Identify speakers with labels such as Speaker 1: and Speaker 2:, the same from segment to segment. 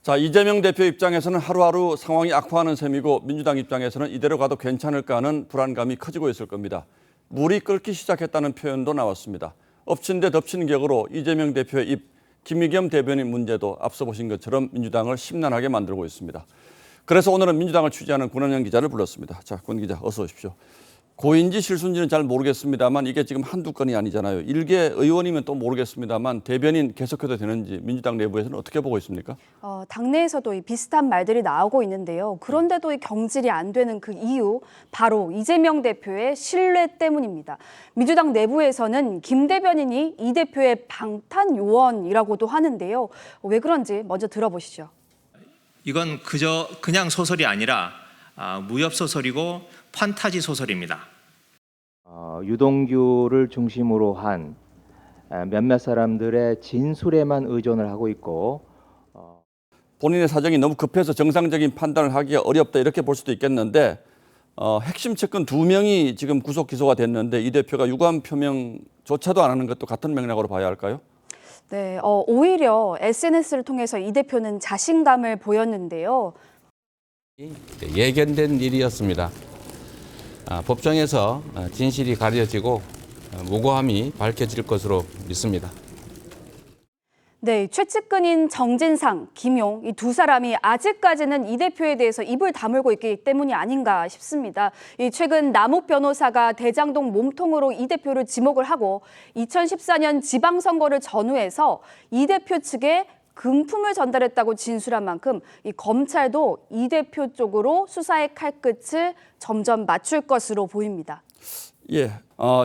Speaker 1: 자, 이재명 대표 입장에서는 하루하루 상황이 악화하는 셈이고 민주당 입장에서는 이대로 가도 괜찮을까 하는 불안감이 커지고 있을 겁니다. 물이 끓기 시작했다는 표현도 나왔습니다. 엎친 데 덮친 격으로 이재명 대표의 입, 김의겸 대변인 문제도 앞서 보신 것처럼 민주당을 심란하게 만들고 있습니다. 그래서 오늘은 민주당을 취재하는 권은영 기자를 불렀습니다. 자, 권 기자 어서 오십시오. 고인지 실수인지는 잘 모르겠습니다만 이게 지금 한두 건이 아니잖아요. 일개 의원이면 또 모르겠습니다만 대변인 계속해도 되는지 민주당 내부에서는 어떻게 보고 있습니까?
Speaker 2: 당내에서도 이 비슷한 말들이 나오고 있는데요. 그런데도 이 경질이 안 되는 그 이유, 바로 이재명 대표의 신뢰 때문입니다. 민주당 내부에서는 김 대변인이 이 대표의 방탄 요원이라고도 하는데요. 왜 그런지 먼저 들어보시죠.
Speaker 3: 이건 그냥 소설이 아니라 무협 소설이고 판타지 소설입니다.
Speaker 4: 유동규를 중심으로 한 몇몇 사람들의 진술에만 의존을 하고 있고
Speaker 1: 본인의 사정이 너무 급해서 정상적인 판단을 하기가 어렵다 이렇게 볼 수도 있겠는데 핵심 측근 2명이 지금 구속 기소가 됐는데 이 대표가 유감 표명조차도 안 하는 것도 같은 맥락으로 봐야 할까요?
Speaker 2: 네, 오히려 SNS를 통해서 이 대표는 자신감을 보였는데요.
Speaker 5: 예견된 일이었습니다. 법정에서 진실이 가려지고 무고함이 밝혀질 것으로 믿습니다.
Speaker 2: 네, 최측근인 정진상, 김용 이 두 사람이 아직까지는 이 대표에 대해서 입을 다물고 있기 때문이 아닌가 싶습니다. 최근 남욱 변호사가 대장동 몸통으로 이 대표를 지목을 하고 2014년 지방선거를 전후해서 이 대표 측에 금품을 전달했다고 진술한 만큼 이 검찰도 이 대표 쪽으로 수사의 칼끝을 점점 맞출 것으로 보입니다.
Speaker 1: 예,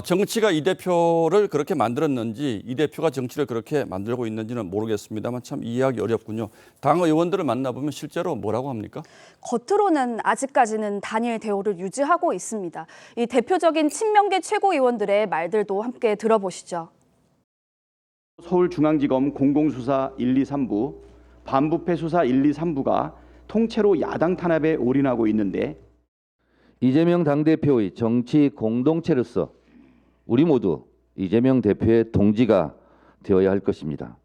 Speaker 1: 정치가 이 대표를 그렇게 만들었는지 이 대표가 정치를 그렇게 만들고 있는지는 모르겠습니다만 참 이해하기 어렵군요. 당 의원들을 만나보면 실제로 뭐라고 합니까?
Speaker 2: 겉으로는 아직까지는 단일 대우를 유지하고 있습니다. 이 대표적인 친명계 최고위원들의 말들도 함께 들어보시죠.
Speaker 6: 서울중앙지검 공공수사 1, 2, 3부, 반부패 수사 1, 2, 3부가 통째로 야당 탄압에 올인하고 있는데
Speaker 7: 이재명 당대표의 정치 공동체로서 우리 모두 이재명 대표의 동지가 되어야 할 것입니다.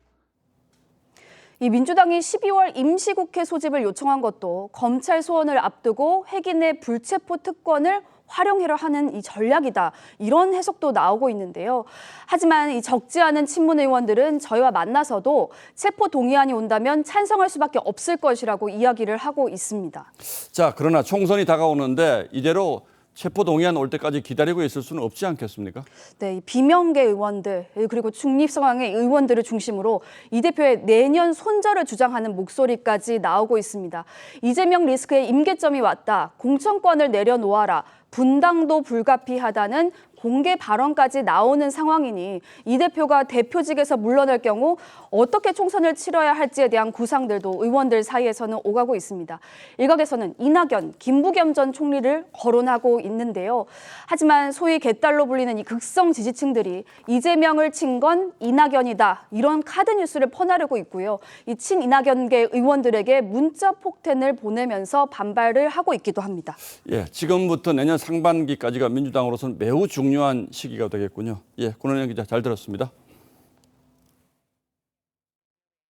Speaker 2: 이 민주당이 12월 임시국회 소집을 요청한 것도 검찰 소환을 앞두고 핵인의 불체포 특권을 활용하려 하는 이 전략이다. 이런 해석도 나오고 있는데요. 하지만 이 적지 않은 친문 의원들은 저희와 만나서도 체포 동의안이 온다면 찬성할 수밖에 없을 것이라고 이야기를 하고 있습니다.
Speaker 1: 자, 그러나 총선이 다가오는데 이대로 체포 동의안 올 때까지 기다리고 있을 수는 없지 않겠습니까?
Speaker 2: 네, 비명계 의원들 그리고 중립 성향의 의원들을 중심으로 이 대표의 내년 손절을 주장하는 목소리까지 나오고 있습니다. 이재명 리스크의 임계점이 왔다. 공천권을 내려놓아라. 분당도 불가피하다는 공개 발언까지 나오는 상황이니 이 대표가 대표직에서 물러날 경우 어떻게 총선을 치러야 할지에 대한 구상들도 의원들 사이에서는 오가고 있습니다. 일각에서는 이낙연, 김부겸 전 총리를 거론하고 있는데요. 하지만 소위 개딸로 불리는 이 극성 지지층들이 이재명을 친 건 이낙연이다. 이런 카드 뉴스를 퍼나르고 있고요. 이 친이낙연계 의원들에게 문자 폭탄을 보내면서 반발을 하고 있기도 합니다.
Speaker 1: 예, 지금부터 내년 상반기까지가 민주당으로서는 매우 중요한 시기가 되겠군요. 예, 권은영 기자 잘 들었습니다.